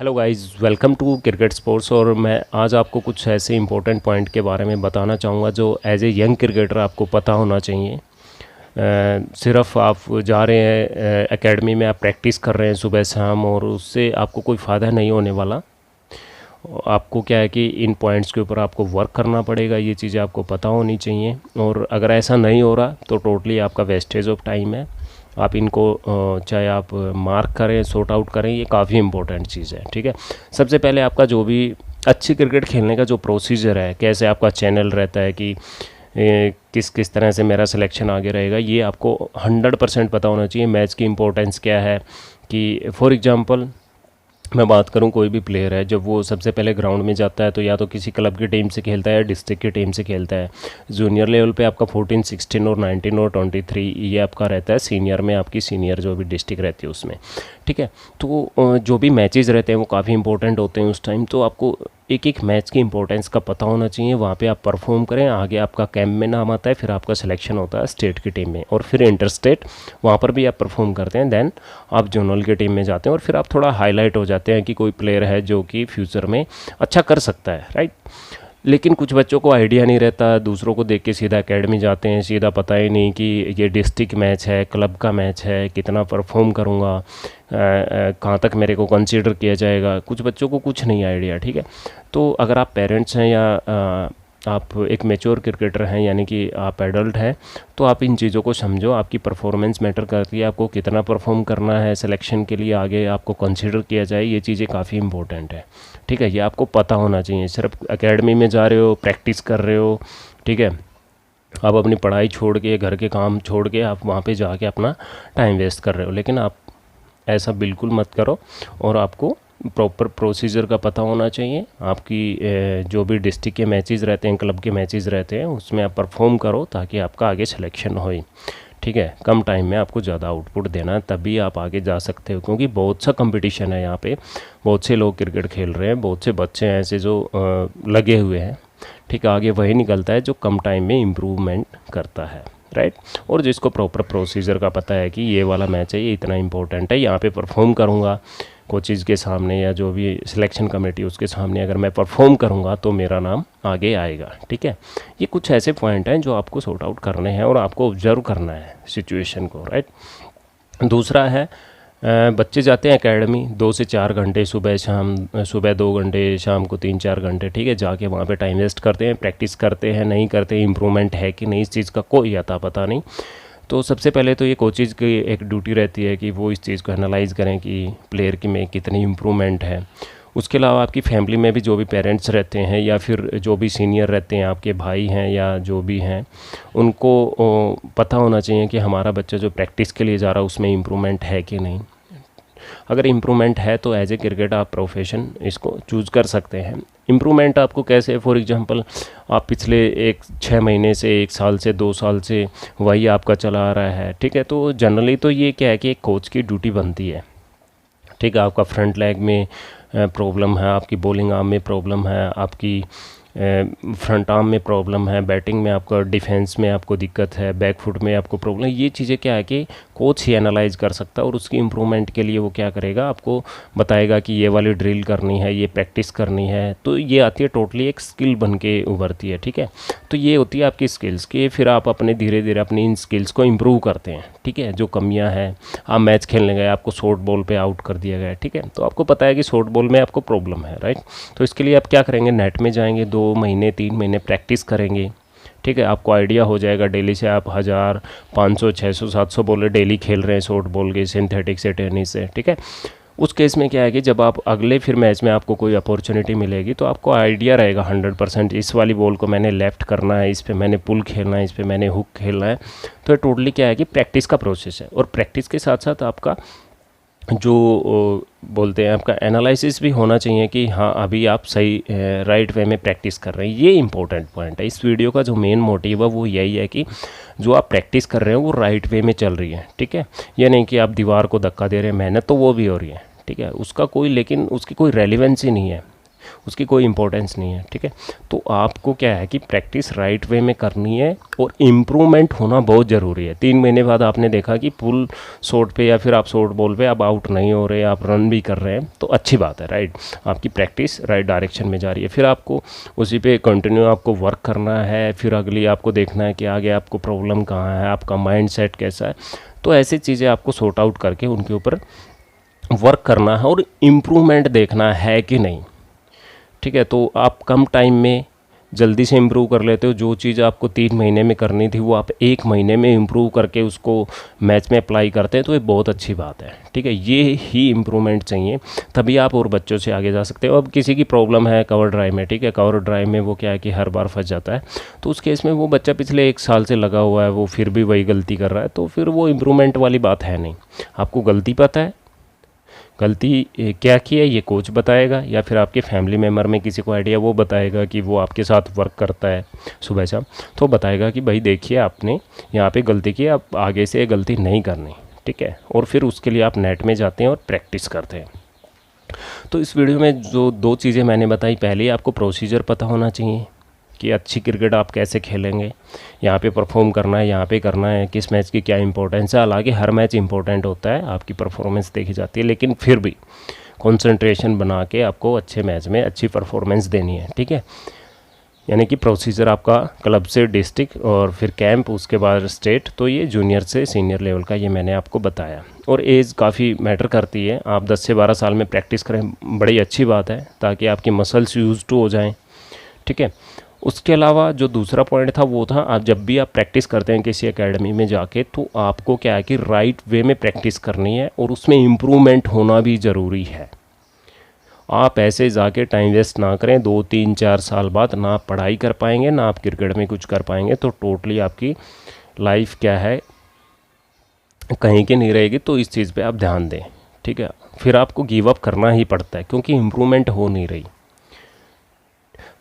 Hello guys, welcome to cricket sports. और मैं आज आपको कुछ ऐसे इंपॉर्टेंट पॉइंट के बारे में बताना चाहूँगा जो एज ए यंग क्रिकेटर आपको पता होना चाहिए। सिर्फ आप जा रहे हैं एकेडमी में, आप प्रैक्टिस कर रहे हैं सुबह शाम, और उससे आपको कोई फ़ायदा नहीं होने वाला। आपको क्या है कि इन पॉइंट्स के ऊपर आपको वर्क करना पड़ेगा, ये चीज़ें आपको पता होनी चाहिए। और अगर ऐसा नहीं हो रहा तो टोटली आपका वेस्टेज ऑफ टाइम है। आप इनको चाहे आप मार्क करें, सॉर्ट आउट करें, ये काफ़ी इंपॉर्टेंट चीज़ है। ठीक है, सबसे पहले आपका जो भी अच्छी क्रिकेट खेलने का जो प्रोसीजर है, कैसे आपका चैनल रहता है कि किस किस तरह से मेरा सिलेक्शन आगे रहेगा, ये आपको 100% पता होना चाहिए। मैच की इंपॉर्टेंस क्या है कि फॉर एग्जांपल मैं बात करूं, कोई भी प्लेयर है जब वो सबसे पहले ग्राउंड में जाता है तो या तो किसी क्लब की टीम से खेलता है या डिस्ट्रिक्ट की टीम से खेलता है। जूनियर लेवल पे आपका 14, 16 और 19 और 23 ये आपका रहता है। सीनियर में आपकी सीनियर जो भी डिस्ट्रिक्ट रहती है उसमें। ठीक है, तो जो भी मैचेस रहते हैं वो काफ़ी इंपॉर्टेंट होते हैं उस टाइम। तो आपको एक एक मैच की इंपॉर्टेंस का पता होना चाहिए। वहाँ पे आप परफॉर्म करें, आगे आपका कैंप में नाम आता है, फिर आपका सिलेक्शन होता है स्टेट की टीम में, और फिर इंटर स्टेट वहाँ पर भी आप परफॉर्म करते हैं। देन आप जोनल की टीम में जाते हैं और फिर आप थोड़ा हाईलाइट हो जाते हैं कि कोई प्लेयर है जो कि फ्यूचर में अच्छा कर सकता है, राइट। लेकिन कुछ बच्चों को आइडिया नहीं रहता, दूसरों को देख के सीधा एकेडमी जाते हैं, सीधा पता ही नहीं कि ये डिस्ट्रिक्ट मैच है, क्लब का मैच है, कितना परफॉर्म करूँगा, कहाँ तक मेरे को कंसीडर किया जाएगा। कुछ बच्चों को कुछ नहीं आइडिया। ठीक है, तो अगर आप पेरेंट्स हैं या आप एक मैच्योर क्रिकेटर हैं, यानी कि आप एडल्ट हैं, तो आप इन चीज़ों को समझो। आपकी परफॉर्मेंस मैटर करती है, आपको कितना परफॉर्म करना है सिलेक्शन के लिए, आगे आपको कंसीडर किया जाए, ये चीज़ें काफ़ी इंपॉर्टेंट है। ठीक है, ये आपको पता होना चाहिए। सिर्फ एकेडमी में जा रहे हो, प्रैक्टिस कर रहे हो, ठीक है, आप अपनी पढ़ाई छोड़ के, घर के काम छोड़ के आप वहाँ पे जाके अपना टाइम वेस्ट कर रहे हो, लेकिन आप ऐसा बिल्कुल मत करो। और आपको प्रॉपर प्रोसीजर का पता होना चाहिए। आपकी जो भी डिस्ट्रिक्ट के मैचेस रहते हैं, क्लब के मैचेस रहते हैं, उसमें आप परफॉर्म करो ताकि आपका आगे सिलेक्शन हो। ठीक है, कम टाइम में आपको ज़्यादा आउटपुट देना है, तभी आप आगे जा सकते हो, क्योंकि बहुत सा कंपटीशन है यहाँ पे। बहुत से लोग क्रिकेट खेल रहे हैं, बहुत से बच्चे हैं ऐसे जो लगे हुए हैं। ठीक है, आगे वही निकलता है जो कम टाइम में इम्प्रूवमेंट करता है, राइट। और जिसको प्रॉपर प्रोसीजर का पता है कि ये वाला मैच है, ये इतना इंपॉर्टेंट है, यहाँ पे परफॉर्म करूँगा कोचेज़ के सामने या जो भी सिलेक्शन कमेटी उसके सामने, अगर मैं परफॉर्म करूँगा तो मेरा नाम आगे आएगा। ठीक है, ये कुछ ऐसे पॉइंट हैं जो आपको सॉर्ट आउट करने हैं और आपको ऑब्जर्व करना है सिचुएशन को, राइट। दूसरा है बच्चे जाते हैं एकेडमी 2 से 4 घंटे सुबह शाम, सुबह 2 घंटे, शाम को 3-4 घंटे। ठीक है, जाके वहाँ पे टाइम वेस्ट करते हैं, प्रैक्टिस करते हैं, नहीं करते, इम्प्रूवमेंट है कि नहीं इस चीज़ का कोई अता पता नहीं। तो सबसे पहले तो ये कोचेज़ की एक ड्यूटी रहती है कि वो इस चीज़ को एनालाइज़ करें कि प्लेयर की में कितनी इम्प्रूवमेंट है। उसके अलावा आपकी फैमिली में भी जो भी पेरेंट्स रहते हैं या फिर जो भी सीनियर रहते हैं, आपके भाई हैं या जो भी हैं, उनको पता होना चाहिए कि हमारा बच्चा जो प्रैक्टिस के लिए जा रहा है उसमें इम्प्रूवमेंट है कि नहीं। अगर इम्प्रूवमेंट है तो एज ए क्रिकेट आप प्रोफेशन इसको चूज़ कर सकते हैं। इम्प्रूवमेंट आपको कैसे, फॉर एग्जांपल आप पिछले 6 महीने से, 1 साल से, 2 साल से वही आपका चला आ रहा है। ठीक है, तो जनरली तो ये क्या है कि एक कोच की ड्यूटी बनती है। ठीक है, आपका फ्रंट लेग में प्रॉब्लम है, आपकी बॉलिंग आर्म में प्रॉब्लम है, आपकी फ्रंट आर्म में प्रॉब्लम है, बैटिंग में आपका, डिफेंस में आपको दिक्कत है, बैक फुट में आपको प्रॉब्लम है। ये चीज़ें क्या है कि कोच ही एनालाइज कर सकता है, और उसकी इम्प्रूवमेंट के लिए वो क्या करेगा, आपको बताएगा कि ये वाली ड्रिल करनी है, ये प्रैक्टिस करनी है। तो ये आती है टोटली एक स्किल बन के उभरती है। ठीक है, तो ये होती है आपकी स्किल्स की, फिर आप अपने धीरे धीरे अपनी इन स्किल्स को इम्प्रूव करते हैं। ठीक है, जो कमियां हैं, आप मैच खेलने गए, आपको शॉर्ट बॉल पे आउट कर दिया गया, ठीक है, तो आपको पता है कि शॉर्ट बॉल में आपको प्रॉब्लम है, राइट। तो इसके लिए आप क्या करेंगे, नेट में जाएंगे, 2 महीने 3 महीने प्रैक्टिस करेंगे। ठीक है, आपको आइडिया हो जाएगा, डेली से आप 1000, 500, 600, 700 बॉलें डेली खेल रहे हैं शॉर्ट बॉल के, सिंथेटिक से, टेनिस से। ठीक है, उस केस में क्या है कि जब आप अगले फिर मैच में आपको कोई अपॉर्चुनिटी मिलेगी तो आपको आइडिया रहेगा 100%, इस वाली बॉल को मैंने लेफ़्ट करना है, इस पे मैंने पुल खेलना है, इस पे मैंने हुक खेलना है। तो टोटली क्या है कि प्रैक्टिस का प्रोसेस है, और प्रैक्टिस के साथ साथ आपका जो बोलते हैं आपका एनालिसिस भी होना चाहिए कि हाँ अभी आप सही राइट वे में प्रैक्टिस कर रहे हैं। ये इंपॉर्टेंट पॉइंट है इस वीडियो का। जो मेन मोटिव है वो यही है कि जो आप प्रैक्टिस कर रहे हैं वो राइट वे में चल रही है। ठीक है, ये नहीं कि आप दीवार को धक्का दे रहे हैं, मेहनत तो वो भी हो रही है, ठीक है, उसका कोई, लेकिन उसकी कोई रेलिवेंस ही नहीं है। उसकी कोई इंपॉर्टेंस नहीं है, ठीक है। तो आपको क्या है कि प्रैक्टिस राइट वे में करनी है और इम्प्रूवमेंट होना बहुत ज़रूरी है। 3 महीने बाद आपने देखा कि पुल शॉट पे या फिर आप शॉर्ट बॉल पे आप आउट नहीं हो रहे, आप रन भी कर रहे हैं, तो अच्छी बात है, राइट। आपकी प्रैक्टिस राइट डायरेक्शन में जा रही है। फिर आपको उसी पे कंटिन्यू आपको वर्क करना है। फिर अगली आपको देखना है कि आगे आपको प्रॉब्लम कहाँ है, आपका माइंड सेट कैसा है। तो ऐसी चीज़ें आपको सॉर्ट आउट करके उनके ऊपर वर्क करना है और इम्प्रूवमेंट देखना है कि नहीं, ठीक है। तो आप कम टाइम में जल्दी से इम्प्रूव कर लेते हो। जो चीज़ आपको 3 महीने में करनी थी वो आप 1 महीने में इम्प्रूव करके उसको मैच में अप्लाई करते हैं, तो ये बहुत अच्छी बात है, ठीक है। ये ही इम्प्रूवमेंट चाहिए, तभी आप और बच्चों से आगे जा सकते हो। अब किसी की प्रॉब्लम है कवर ड्राइव में, ठीक है, कवर ड्राइव में वो क्या है कि हर बार फंस जाता है, तो उस केस में वो बच्चा पिछले 1 साल से लगा हुआ है, वो फिर भी वही गलती कर रहा है, तो फिर वो इम्प्रूवमेंट वाली बात है नहीं। आपको गलती पता है, गलती क्या की है ये कोच बताएगा, या फिर आपके फैमिली मेम्बर में किसी को आइडिया वो बताएगा कि वो आपके साथ वर्क करता है सुबह शाम, तो बताएगा कि भाई देखिए आपने यहाँ पे गलती की, आप आगे से ये गलती नहीं करनी, ठीक है। और फिर उसके लिए आप नेट में जाते हैं और प्रैक्टिस करते हैं। तो इस वीडियो में जो 2 चीज़ें मैंने बताई, पहले आपको प्रोसीजर पता होना चाहिए कि अच्छी क्रिकेट आप कैसे खेलेंगे, यहाँ पे परफॉर्म करना है, यहाँ पे करना है, किस मैच की क्या इंपॉर्टेंस है। हालांकि हर मैच इंपॉर्टेंट होता है, आपकी परफॉर्मेंस देखी जाती है, लेकिन फिर भी कंसंट्रेशन बना के आपको अच्छे मैच में अच्छी परफॉर्मेंस देनी है, ठीक है। यानी कि प्रोसीजर आपका क्लब से डिस्ट्रिक्ट और फिर कैंप, उसके बाद स्टेट, तो ये जूनियर से सीनियर लेवल का ये मैंने आपको बताया। और एज काफ़ी मैटर करती है। आप 10 से 12 साल में प्रैक्टिस करें, बड़ी अच्छी बात है, ताकि आपकी मसल्स यूज टू हो जाएँ, ठीक है। उसके अलावा जो दूसरा पॉइंट था वो था, आप जब भी आप प्रैक्टिस करते हैं किसी एकेडमी में जाके, तो आपको क्या है कि राइट वे में प्रैक्टिस करनी है और उसमें इम्प्रूवमेंट होना भी ज़रूरी है। आप ऐसे जाके टाइम वेस्ट ना करें, 2, 3, 4 साल बाद ना आप पढ़ाई कर पाएंगे, ना आप क्रिकेट में कुछ कर पाएंगे, तो टोटली आपकी लाइफ क्या है कहीं की नहीं रहेगी। तो इस चीज़ पे आप ध्यान दें, ठीक है। फिर आपको गिव अप करना ही पड़ता है क्योंकि इम्प्रूवमेंट हो नहीं रही।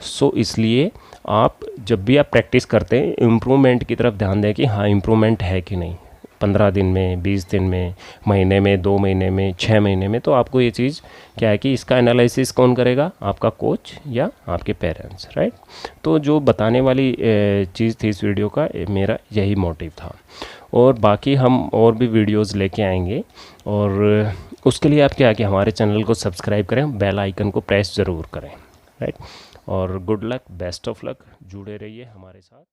सो इसलिए आप जब भी आप प्रैक्टिस करते हैं, इम्प्रूवमेंट की तरफ ध्यान दें कि हाँ इम्प्रूवमेंट है कि नहीं। 15 दिन में, 20 दिन में, महीने में, 2 महीने में, 6 महीने में। तो आपको ये चीज़ क्या है कि इसका एनालिसिस कौन करेगा, आपका कोच या आपके पेरेंट्स, राइट। तो जो बताने वाली चीज़ थी इस वीडियो का, मेरा यही मोटिव था। और बाकी हम और भी वीडियोज़ लेके आएंगे, और उसके लिए आप क्या है कि हमारे चैनल को सब्सक्राइब करें, बेल आइकन को प्रेस ज़रूर करें, राइट। और good luck, best of luck, जुड़े रहिए हमारे साथ।